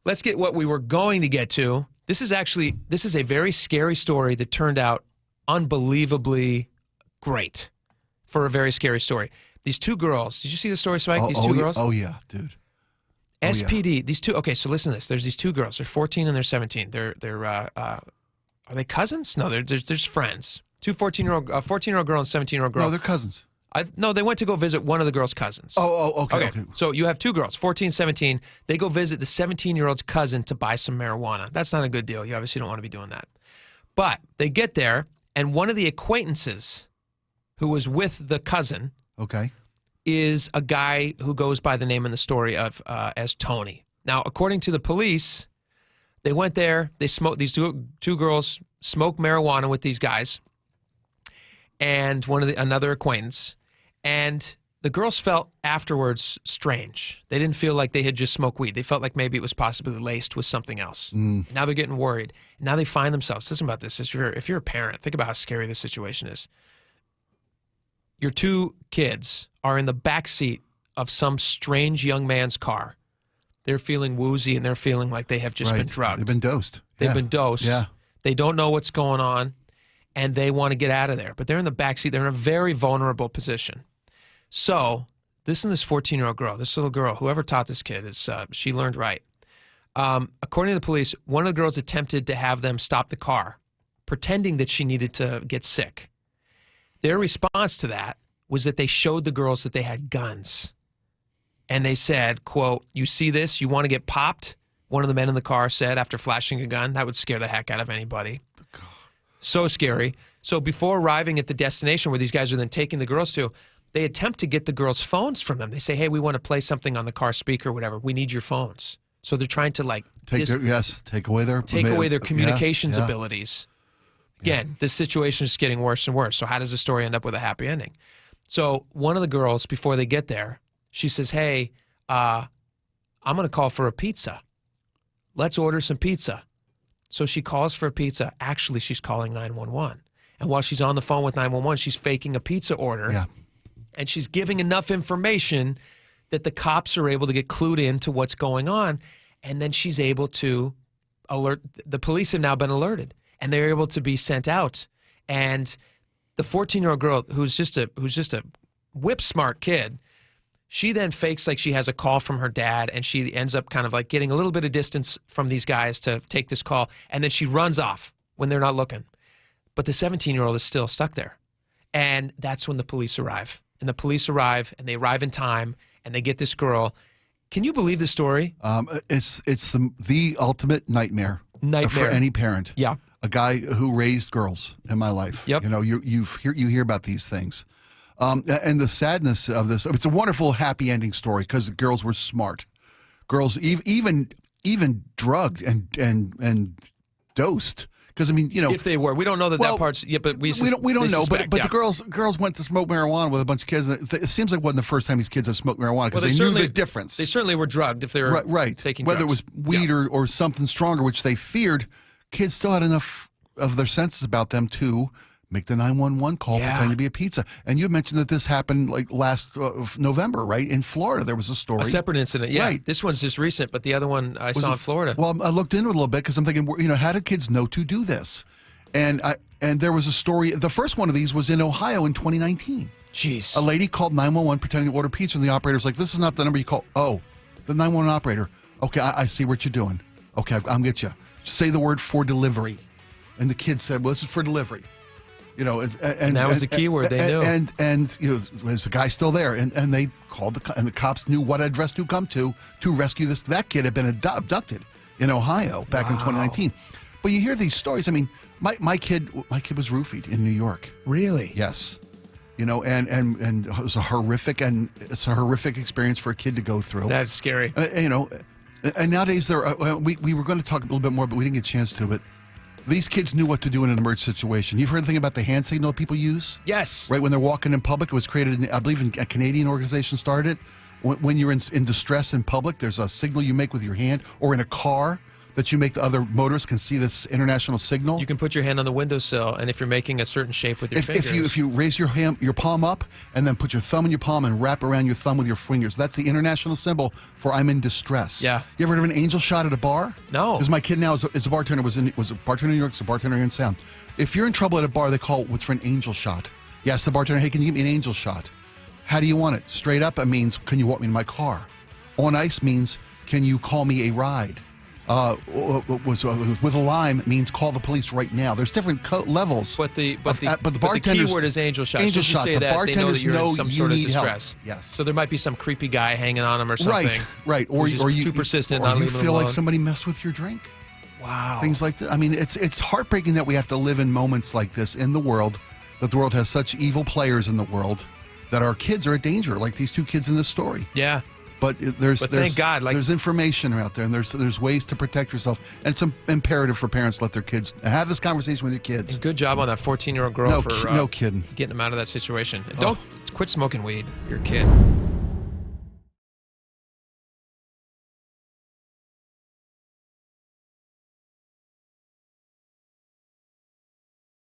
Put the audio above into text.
let's get what we were going to get to. This is a very scary story that turned out unbelievably great for a very scary story. These two girls, did you see the story, Spike? These two girls? Oh, yeah, dude. SPD, these two, okay, so listen to this. There's these two girls. They're 14 and they're 17. They're are they cousins? No, they're just friends. Two 14-year-old girl and 17-year-old girl. No, they're cousins. No, they went to go visit one of the girls' cousins. Okay. So you have two girls, 14, 17. They go visit the 17-year-old's cousin to buy some marijuana. That's not a good deal. You obviously don't want to be doing that. But they get there, and one of the acquaintances who was with the cousin is a guy who goes by the name in the story of as Tony. Now, according to the police, they went there. They smoked. These two girls smoked marijuana with these guys, and another acquaintance. And the girls felt afterwards strange. They didn't feel like they had just smoked weed. They felt like maybe it was possibly laced with something else. Now they're getting worried. Now they find themselves. Listen about this. If you're a parent, think about how scary this situation is. Your two kids are in the back seat of some strange young man's car. They're feeling woozy and they're feeling like they have just been drugged. They've been dosed. They've been dosed. Yeah. They don't know what's going on, and they want to get out of there. But they're in the back seat. They're in a very vulnerable position. So this 14-year-old girl, this little girl, whoever taught this kid, she learned right. According to the police, one of the girls attempted to have them stop the car, pretending that she needed to get sick. Their response to that was that they showed the girls that they had guns. And they said, quote, "You see this? You want to get popped?" One of the men in the car said after flashing a gun. That would scare the heck out of anybody. So scary. So before arriving at the destination where these guys are then taking the girls to, they attempt to get the girls' phones from them. They say, "Hey, we want to play something on the car speaker or whatever. We need your phones." So they're trying to take away their communications abilities. Again, this situation is getting worse and worse. So how does the story end up with a happy ending? So one of the girls, before they get there, she says, "Hey, I'm going to call for a pizza. Let's order some pizza." So she calls for a pizza. Actually, she's calling 911. And while she's on the phone with 911, she's faking a pizza order. Yeah. And she's giving enough information that the cops are able to get clued into what's going on. And then she's able to alert. The police have now been alerted. And they're able to be sent out. And the 14-year-old girl, who's just a whip-smart kid, she then fakes like she has a call from her dad, and she ends up kind of like getting a little bit of distance from these guys to take this call, and then she runs off when they're not looking. But the 17-year-old is still stuck there. And that's when the police arrive. And the police arrive, and they arrive in time, and they get this girl. Can you believe the story? It's the ultimate nightmare for any parent. Yeah. A guy who raised girls in my life. Yep. You know, you hear about these things. And the sadness of this, it's a wonderful happy ending story because the girls were smart. Girls even drugged and dosed. Because I mean, you know, if they were, we don't know that part's. Yeah, but we don't know. But the girls went to smoke marijuana with a bunch of kids. It seems like it wasn't the first time these kids have smoked marijuana because they knew the difference. They certainly were drugged if they were taking whether drugs. it was weed or something stronger, which they feared. Kids still had enough of their senses about them to make the 911 call, pretending to be a pizza. And you mentioned that this happened like last November, right? In Florida, there was a story. A separate incident, yeah. Right. This one's just recent, but the other one I saw in Florida. Well, I looked into it a little bit because I'm thinking, you know, how do kids know to do this? And there was a story. The first one of these was in Ohio in 2019. Jeez. A lady called 911 pretending to order pizza, and the operator's like, "This is not the number you call." Oh, the 911 operator. Okay, I see what you're doing. Okay, I'm get you. Say the word "for delivery," and the kid said, "Well, this is for delivery." You know, and that was the key word. They knew. And you know, was the guy still there? And they called and the cops knew what address to come to rescue this. That kid had been abducted in Ohio back in 2019. But you hear these stories. I mean, my kid was roofied in New York. Really? Yes. You know, and it was a horrific experience for a kid to go through. That's scary. You know, and nowadays we were going to talk a little bit more, but we didn't get a chance to. But these kids knew what to do in an emergency situation. You've heard anything about the hand signal people use? Yes. Right when they're walking in public, it was created, I believe, a Canadian organization started it. When you're in distress in public, there's a signal you make with your hand, or in a car. that you make the other motorists can see this international signal. You can put your hand on the windowsill, and if you're making a certain shape with your fingers. If you raise your palm up and then put your thumb in your palm and wrap around your thumb with your fingers, that's the international symbol for I'm in distress. Yeah. You ever heard of an angel shot at a bar? No. Because my kid now is a bartender. Was a bartender in New York. Is a bartender here in Sound. If you're in trouble at a bar, they call what's for an angel shot. You ask the bartender, hey, can you give me an angel shot? How do you want it? Straight up, it means, can you walk me to my car? On ice means, can you call me a ride? With a lime means call the police right now. There's different levels. But the key word is angel shot. Angel so shot. Say The that, they know that bartenders you're know in some you sort of need distress. help. Yes. So there might be some creepy guy hanging on them or something. Right. Or Or you too persistent, or not you leaving them feel like alone. somebody messed with your drink. Wow. Things like that. I mean, it's heartbreaking that we have to live in moments like this in the world, that the world has such evil players in the world, that our kids are a danger, like these two kids in this story. Yeah. But thank God, there's information out there, and there's ways to protect yourself, and it's imperative for parents to let their kids have this conversation with your kids. And good job on that 14-year-old girl No kidding. getting them out of that situation. And don't quit smoking weed. You're a kid.